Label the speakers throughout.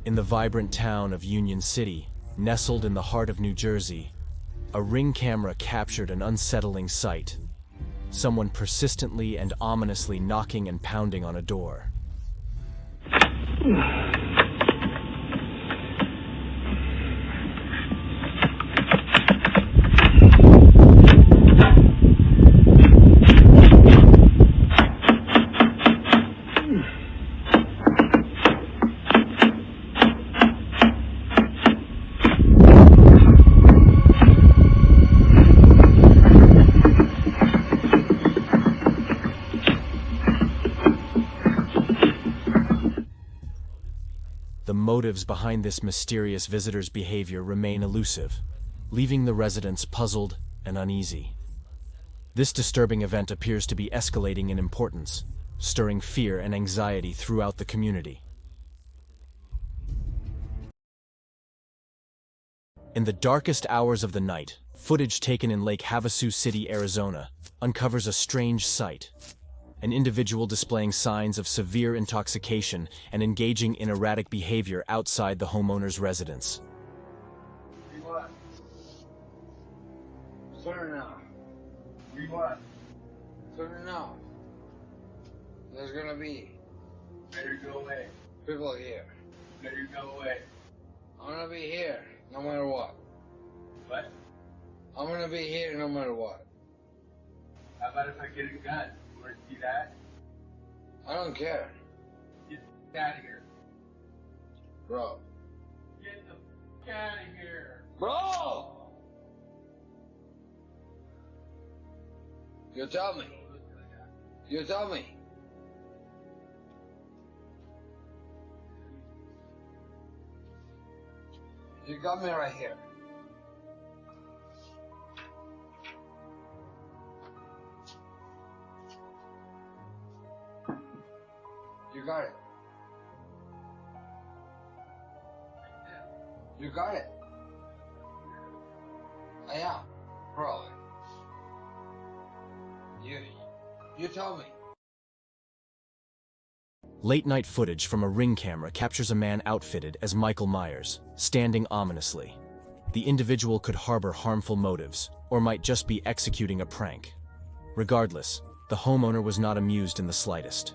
Speaker 1: In the vibrant town of Union City, nestled in the heart of New Jersey, a Ring camera captured an unsettling sight. Someone persistently and ominously knocking and pounding on a door. The motives behind this mysterious visitor's behavior remain elusive, leaving the residents puzzled and uneasy. This disturbing event appears to be escalating in importance, stirring fear and anxiety throughout the community. In the darkest hours of the night, footage taken in Lake Havasu City, Arizona, uncovers a strange sight. An individual displaying signs of severe intoxication and engaging in erratic behavior outside the homeowner's residence.
Speaker 2: What? Turn it off. What? Turn it off. There's gonna be. Better go away. People here. Better go away. I'm gonna be here, no matter what. What? I'm gonna be here no matter what. How about if I get a gun? You wanna see that? I don't care. Get the out of here. Bro. Get the out of here. Bro! You tell me. You tell me. You got me right here. You got it. You got it. Yeah, probably. You tell me.
Speaker 1: Late-night footage from a Ring camera captures a man outfitted as Michael Myers, standing ominously. The individual could harbor harmful motives, or might just be executing a prank. Regardless, the homeowner was not amused in the slightest.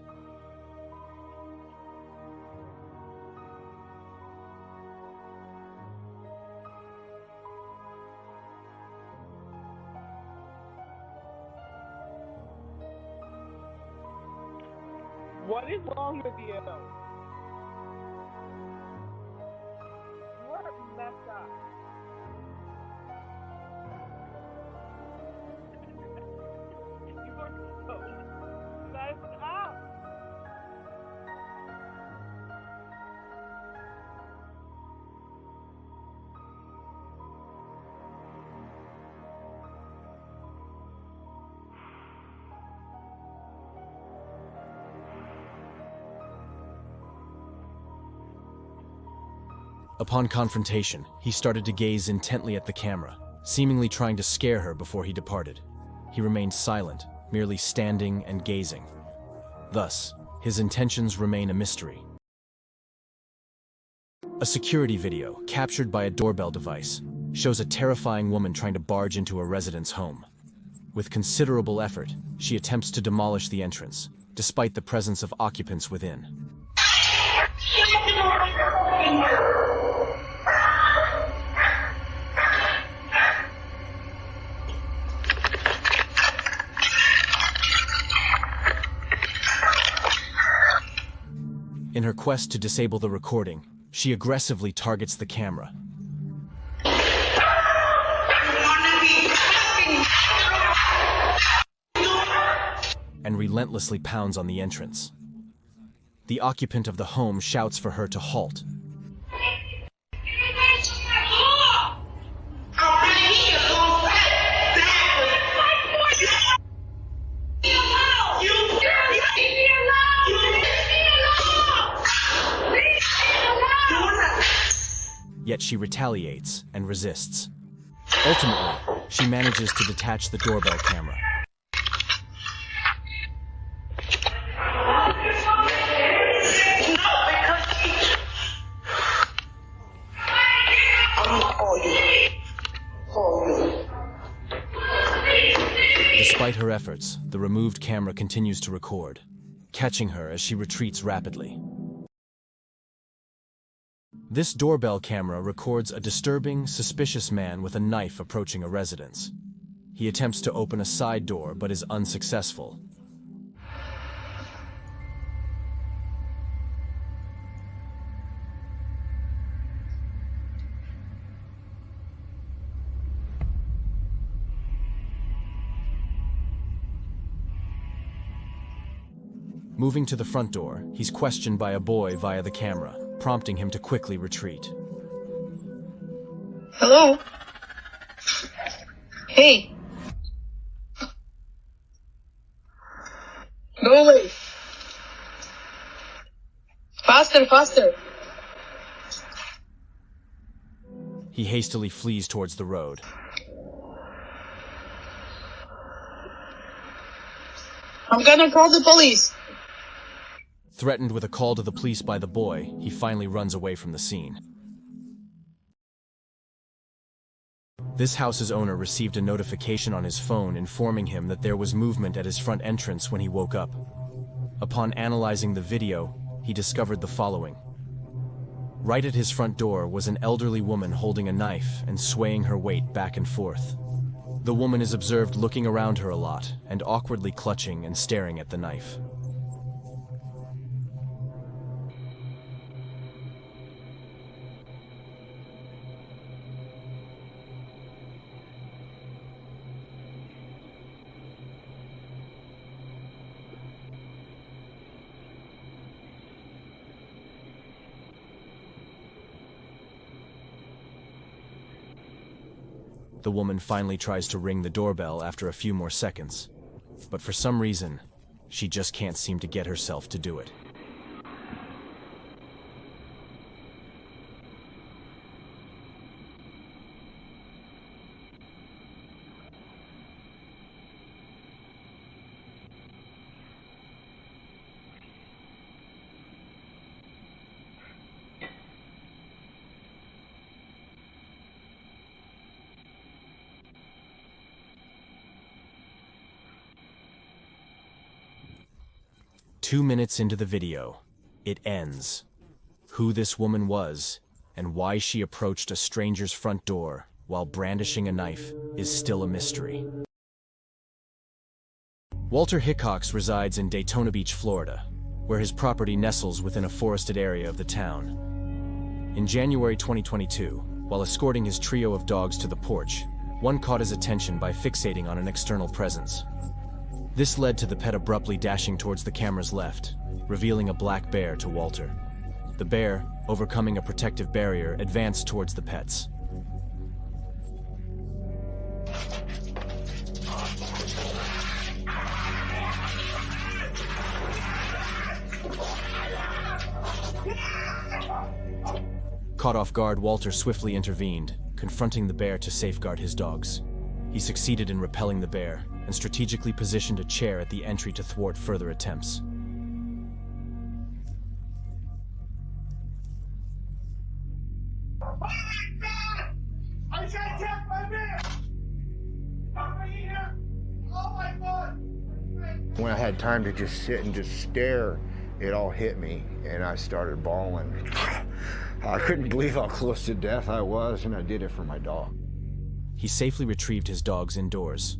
Speaker 3: What is wrong with you? You're messed up. You are so messed up.
Speaker 1: Upon confrontation, he started to gaze intently at the camera, seemingly trying to scare her before he departed. He remained silent, merely standing and gazing. Thus, his intentions remain a mystery. A security video, captured by a doorbell device, shows a terrifying woman trying to barge into a resident's home. With considerable effort, she attempts to demolish the entrance, despite the presence of occupants within. In her quest to disable the recording, she aggressively targets the camera. And relentlessly pounds on the entrance. The occupant of the home shouts for her to halt. Yet she retaliates and resists. Ultimately, she manages to detach the doorbell camera. Despite her efforts, the removed camera continues to record, catching her as she retreats rapidly. This doorbell camera records a disturbing, suspicious man with a knife approaching a residence. He attempts to open a side door but is unsuccessful. Moving to the front door, he's questioned by a boy via the camera, prompting him to quickly retreat.
Speaker 4: Hello? Hey! Go away! Faster, faster!
Speaker 1: He hastily flees towards the road.
Speaker 4: I'm gonna call the police!
Speaker 1: Threatened with a call to the police by the boy, he finally runs away from the scene. This house's owner received a notification on his phone informing him that there was movement at his front entrance when he woke up. Upon analyzing the video, he discovered the following. Right at his front door was an elderly woman holding a knife and swaying her weight back and forth. The woman is observed looking around her a lot and awkwardly clutching and staring at the knife. The woman finally tries to ring the doorbell after a few more seconds, but for some reason, she just can't seem to get herself to do it. Two minutes into the video, it ends. Who this woman was and why she approached a stranger's front door while brandishing a knife is still a mystery. Walter Hickox resides in Daytona Beach, Florida, where his property nestles within a forested area of the town. In January 2022, while escorting his trio of dogs to the porch, one caught his attention by fixating on an external presence. This led to the pet abruptly dashing towards the camera's left, revealing a black bear to Walter. The bear, overcoming a protective barrier, advanced towards the pets. Caught off guard, Walter swiftly intervened, confronting the bear to safeguard his dogs. He succeeded in repelling the bear and strategically positioned a chair at the entry to thwart further attempts.
Speaker 5: Oh my God! I just attacked my man! Oh my God!
Speaker 6: When I had time to just sit and just stare, it all hit me and I started bawling. I couldn't believe how close to death I was, and I did it for my dog.
Speaker 1: He safely retrieved his dogs indoors.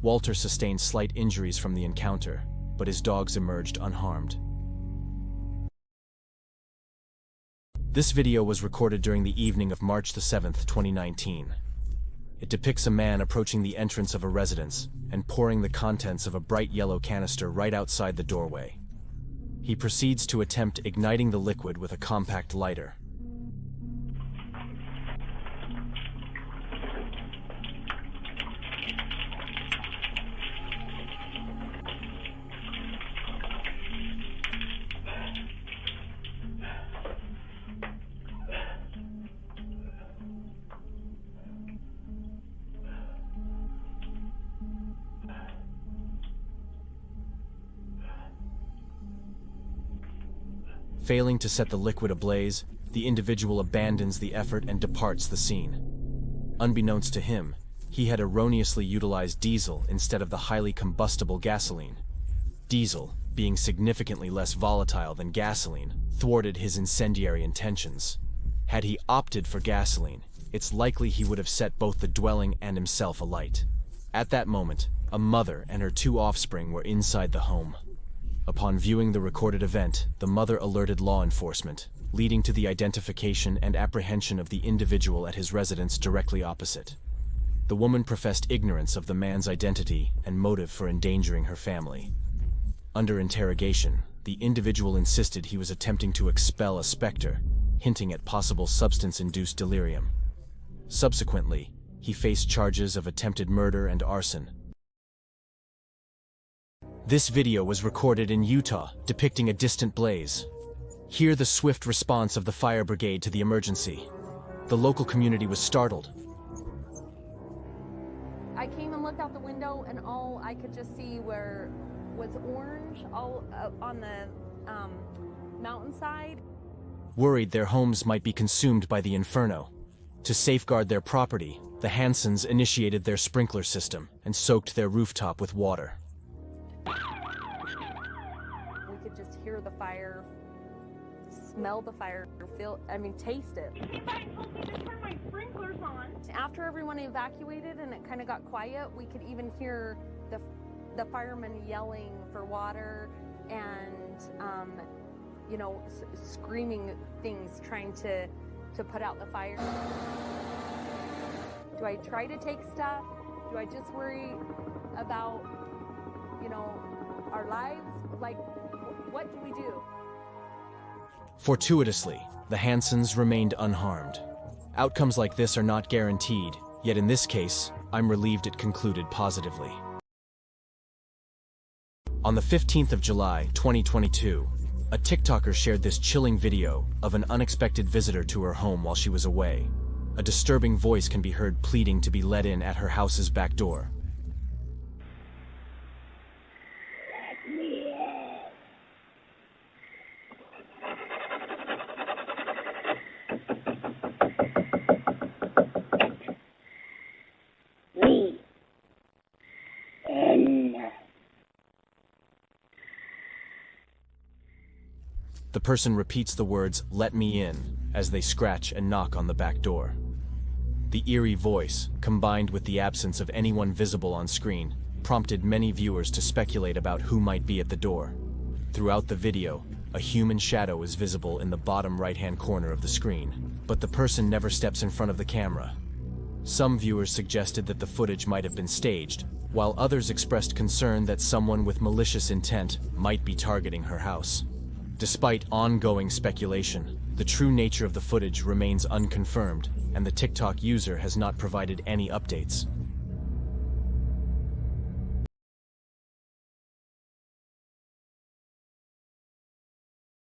Speaker 1: Walter sustained slight injuries from the encounter, but his dogs emerged unharmed. This video was recorded during the evening of March 7th, 2019. It depicts a man approaching the entrance of a residence and pouring the contents of a bright yellow canister right outside the doorway. He proceeds to attempt igniting the liquid with a compact lighter. Failing to set the liquid ablaze, the individual abandons the effort and departs the scene. Unbeknownst to him, he had erroneously utilized diesel instead of the highly combustible gasoline. Diesel, being significantly less volatile than gasoline, thwarted his incendiary intentions. Had he opted for gasoline, it's likely he would have set both the dwelling and himself alight. At that moment, a mother and her 2 offspring were inside the home. Upon viewing the recorded event, the mother alerted law enforcement, leading to the identification and apprehension of the individual at his residence directly opposite. The woman professed ignorance of the man's identity and motive for endangering her family. Under interrogation, the individual insisted he was attempting to expel a specter, hinting at possible substance-induced delirium. Subsequently, he faced charges of attempted murder and arson. This video was recorded in Utah, depicting a distant blaze. Hear the swift response of the fire brigade to the emergency. The local community was startled.
Speaker 7: I came and looked out the window, and all I could just see was orange all on the mountainside.
Speaker 1: Worried their homes might be consumed by the inferno. To safeguard their property, the Hansons initiated their sprinkler system and soaked their rooftop with water.
Speaker 7: We could just hear the fire, smell the fire, taste it.
Speaker 3: I told you to turn my sprinklers on.
Speaker 7: After everyone evacuated and it kind of got quiet, we could even hear the firemen yelling for water and screaming things, trying to put out the fire. Do I try to take stuff? Do I just worry about, our lives? Like, what do we do?
Speaker 1: Fortuitously, the Hansons remained unharmed. Outcomes like this are not guaranteed, yet in this case, I'm relieved it concluded positively. On the 15th of July, 2022, a TikToker shared this chilling video of an unexpected visitor to her home while she was away. A disturbing voice can be heard pleading to be let in at her house's back door. The person repeats the words, "Let me in," as they scratch and knock on the back door. The eerie voice, combined with the absence of anyone visible on screen, prompted many viewers to speculate about who might be at the door. Throughout the video, a human shadow is visible in the bottom right-hand corner of the screen, but the person never steps in front of the camera. Some viewers suggested that the footage might have been staged, while others expressed concern that someone with malicious intent might be targeting her house. Despite ongoing speculation, the true nature of the footage remains unconfirmed, and the TikTok user has not provided any updates.